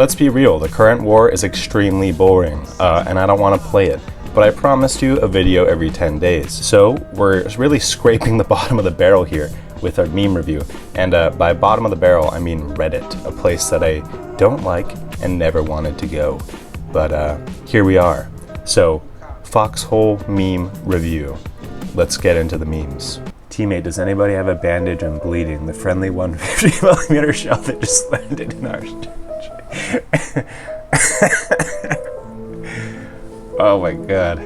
let's be real, the current war is extremely boring, and I don't want to play it. But I promised you a video every 10 days. So we're really scraping the bottom of the barrel here with our meme review. And by bottom of the barrel, I mean Reddit, a place that I don't like and never wanted to go. But here we are. So, Foxhole meme review. Let's get into the memes. Teammate, does anybody have a bandage? I'm bleeding. The friendly 150mm shell that just landed in our Oh my god.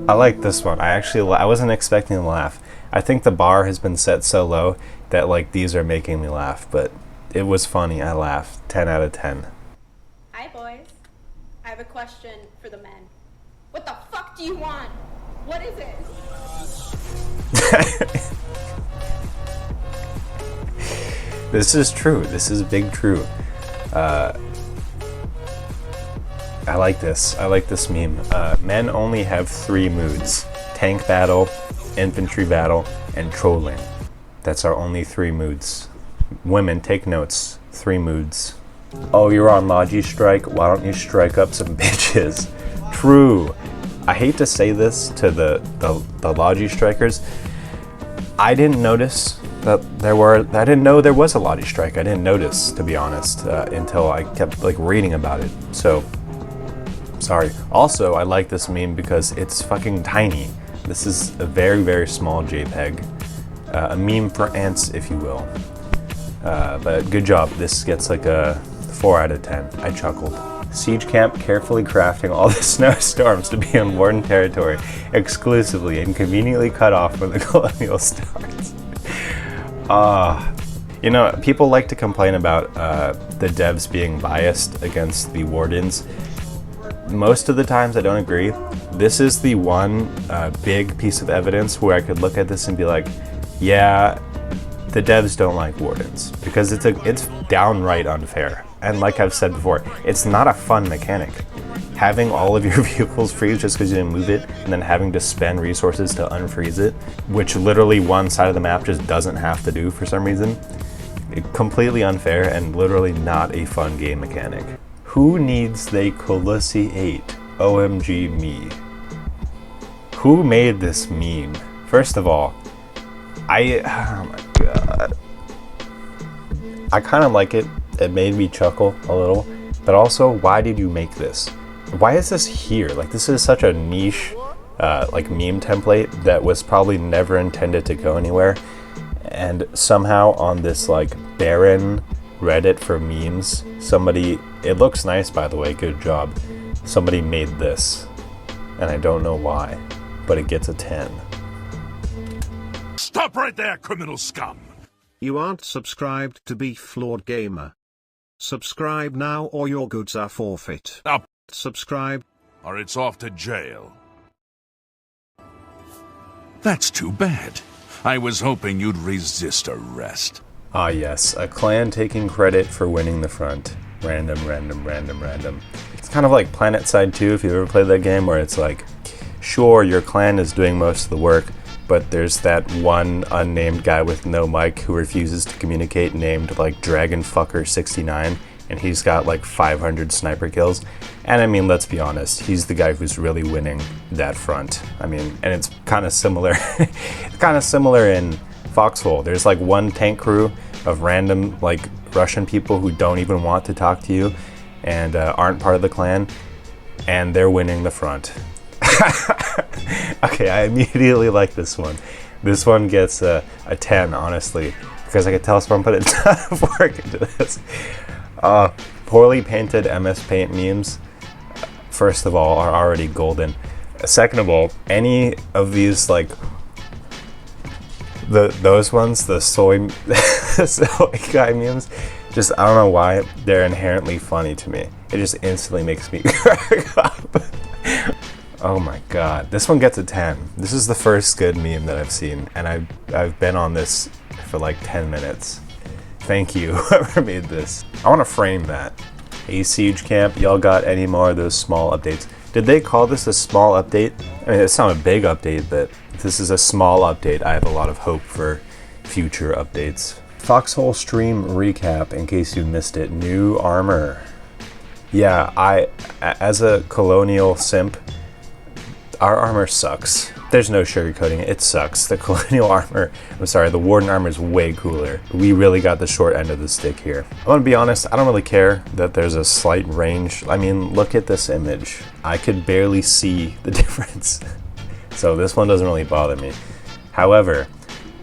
I like this one. I wasn't expecting to laugh. I think the bar has been set so low that like these are making me laugh, but it was funny. I laughed. 10 out of 10. Hi boys. I have a question for the men. What the fuck do you want? What is it? This is true. This is big true. I like this. I like this meme. Men only have 3 moods: tank battle, infantry battle, and trolling. That's our only 3 moods. Women, take notes. 3 moods. Oh, you're on Logi strike? Why don't you strike up some bitches? True. I hate to say this to the Logi strikers. I didn't notice that I didn't know there was a Logi strike. I didn't notice, to be honest, until I kept like reading about it. So, sorry. Also, I like this meme because it's fucking tiny. This is a very, very small JPEG. A meme for ants, if you will. But good job. This gets like a 4 out of 10. I chuckled. Siege camp carefully crafting all the snowstorms to be in warden territory exclusively and conveniently cut off when the colonial starts. You know, people like to complain about the devs being biased against the wardens. Most of the times I don't agree. This is the one big piece of evidence where I could look at this and be like, yeah, the devs don't like wardens because it's downright unfair. And like I've said before, it's not a fun mechanic. Having all of your vehicles freeze just because you didn't move it, and then having to spend resources to unfreeze it, which literally one side of the map just doesn't have to do for some reason. Completely unfair and literally not a fun game mechanic. Who needs the Colossi 8? OMG me. Who made this meme? First of all, oh my god. I kind of like it. It made me chuckle a little, but also, why did you make this? Why is this here? Like, this is such a niche, like meme template that was probably never intended to go anywhere, and somehow on this like barren Reddit for memes, somebody, it looks nice by the way, good job. Somebody made this, and I don't know why, but it gets a 10. Stop right there, criminal scum! You aren't subscribed to Be Flawed Gamer. Subscribe now or your goods are forfeit. Up. Subscribe. Or it's off to jail. That's too bad. I was hoping you'd resist arrest. Ah yes, a clan taking credit for winning the front. Random. It's kind of like PlanetSide 2 if you've ever played that game, where it's like, sure, your clan is doing most of the work, but there's that one unnamed guy with no mic who refuses to communicate named like Dragonfucker69, and he's got like 500 sniper kills. And I mean, let's be honest, he's the guy who's really winning that front. I mean, and it's kind of similar, in Foxhole. There's like one tank crew of random like Russian people who don't even want to talk to you and aren't part of the clan, and they're winning the front. Okay, I immediately like this one. This one gets a 10, honestly, because I could tell someone put a ton of work into this. Poorly painted MS Paint memes, first of all, are already golden. Second of all, any of these, like, those ones, the soy guy memes, just, I don't know why, they're inherently funny to me. It just instantly makes me crack up. Oh my god, this one gets a 10. This is the first good meme that I've seen, and I've been on this for like 10 minutes. Thank you, whoever made this. I want to frame that. Hey Siege Camp, y'all got any more of those small updates? Did they call this a small update? I mean, it's not a big update, but if this is a small update, I have a lot of hope for future updates. Foxhole stream recap, in case you missed it. New armor. Yeah, as a colonial simp, our armor sucks. There's no sugarcoating it. It sucks. The colonial armor, the warden armor is way cooler. We really got the short end of the stick here. I'm gonna be honest, I don't really care that there's a slight range. I mean, look at this image. I could barely see the difference. So this one doesn't really bother me. However,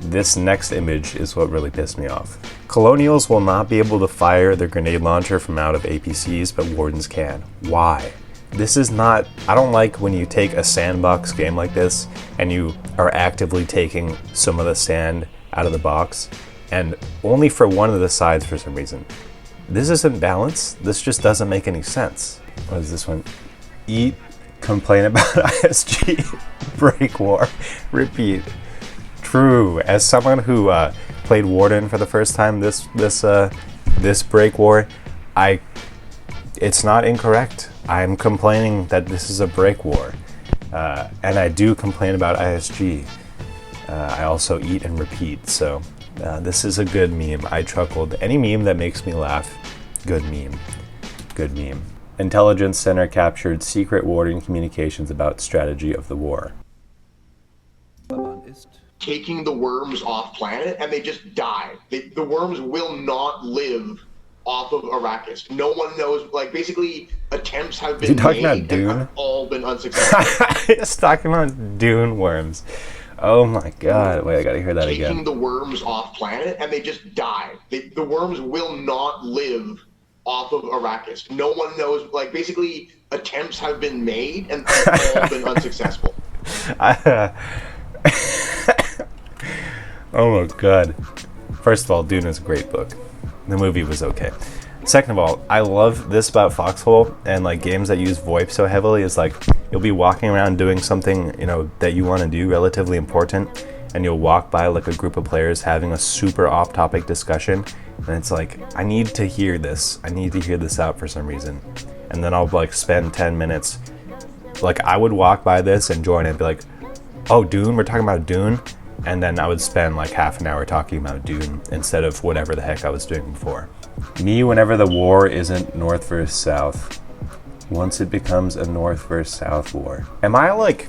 this next image is what really pissed me off. Colonials will not be able to fire their grenade launcher from out of APCs, but wardens can. Why? This is not, I don't like when you take a sandbox game like this and you are actively taking some of the sand out of the box and only for one of the sides for some reason. This isn't balanced. This just doesn't make any sense. What is this one? Eat, complain about ISG, break war, repeat. True. As someone who played Warden for the first time this break war, it's not incorrect. I'm complaining that this is a break war, and I do complain about ISG. I also eat and repeat, so this is a good meme. I chuckled. Any meme that makes me laugh, good meme. Good meme. Intelligence Center captured secret Warden communications about strategy of the war. Taking the worms off planet and they just die. The worms will not live off of Arrakis. No one knows, like, basically attempts have been talking made about Dune? and have all been unsuccessful. It's talking about Dune worms. Oh my god. Wait, I gotta hear that again. Taking the worms off planet and they just die. The worms will not live off of Arrakis. No one knows, like, basically attempts have been made and have all been unsuccessful. Oh my god. First of all, Dune is a great book. The movie was okay. Second of all, I love this about Foxhole and like games that use VoIP so heavily is like you'll be walking around doing something, you know, that you want to do, relatively important, and you'll walk by like a group of players having a super off-topic discussion, and it's like, I need to hear this. I need to hear this out for some reason. And then I'll like spend 10 minutes. Like I would walk by this and join it and be like, oh, Dune, we're talking about Dune? And then I would spend like half an hour talking about Dune instead of whatever the heck I was doing before. Me, whenever the war isn't North versus South, once it becomes a North versus South war. Am I like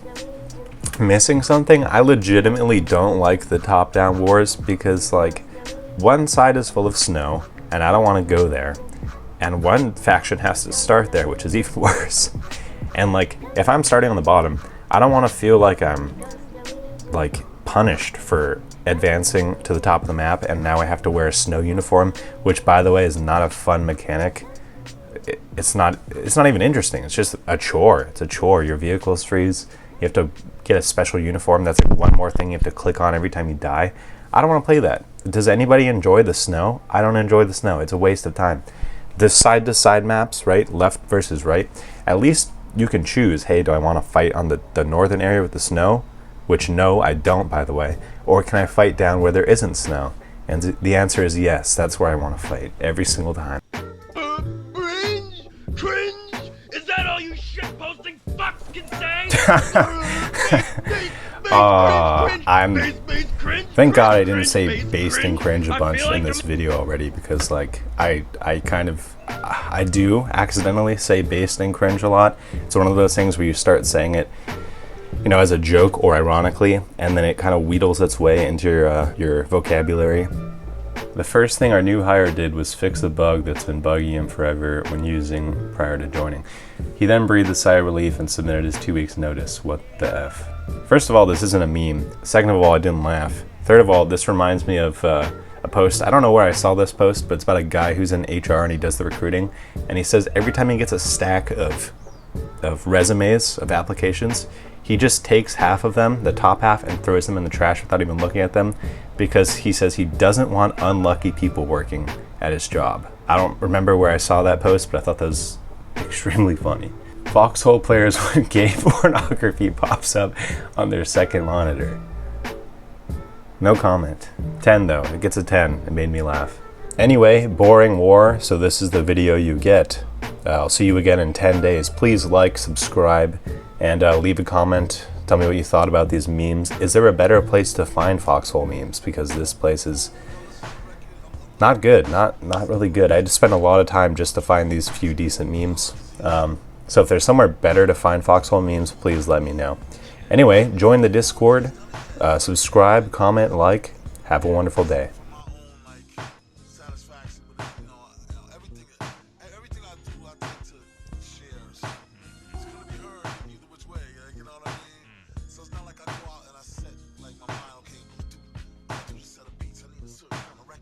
missing something? I legitimately don't like the top-down wars because like one side is full of snow and I don't want to go there. And one faction has to start there, which is even worse. And like, if I'm starting on the bottom, I don't want to feel like I'm like punished for advancing to the top of the map and now I have to wear a snow uniform, which by the way is not a fun mechanic. It's not even interesting. It's just a chore. It's a chore. Your vehicles freeze. You have to get a special uniform. That's like one more thing you have to click on every time you die. I don't want to play that. Does anybody enjoy the snow? I don't enjoy the snow. It's a waste of time. The side-to-side maps, right? Left versus right. At least you can choose, hey, do I want to fight on the northern area with the snow? Which no, I don't, by the way. Or can I fight down where there isn't snow? And the answer is yes, that's where I want to fight, every single time. Cringe? Cringe? Is that all you shitposting fucks can say? Thank God I didn't say based and cringe a bunch in this video already, because like, I do accidentally say based and cringe a lot. It's one of those things where you start saying it, you know, as a joke or ironically, and then it kind of wheedles its way into your vocabulary. The first thing our new hire did was fix a bug that's been bugging him forever when using prior to joining. He then breathed a sigh of relief and submitted his 2 weeks notice. What the F? First of all, this isn't a meme. Second of all, I didn't laugh. Third of all, this reminds me of a post. I don't know where I saw this post, but it's about a guy who's in HR and he does the recruiting. And he says every time he gets a stack of resumes, of applications, he just takes half of them, the top half, and throws them in the trash without even looking at them, because he says he doesn't want unlucky people working at his job. I don't remember where I saw that post, but I thought that was extremely funny. Foxhole players when gay pornography pops up on their second monitor. No comment. 10 though, it gets a 10. It made me laugh. Anyway, boring war, so this is the video you get. I'll see you again in 10 days. Please like, subscribe, and leave a comment. Tell me what you thought about these memes. Is there a better place to find Foxhole memes? Because this place is not good, not really good. I had to spend a lot of time just to find these few decent memes. So if there's somewhere better to find Foxhole memes, please let me know. Anyway, join the Discord, subscribe, comment, like. Have a wonderful day.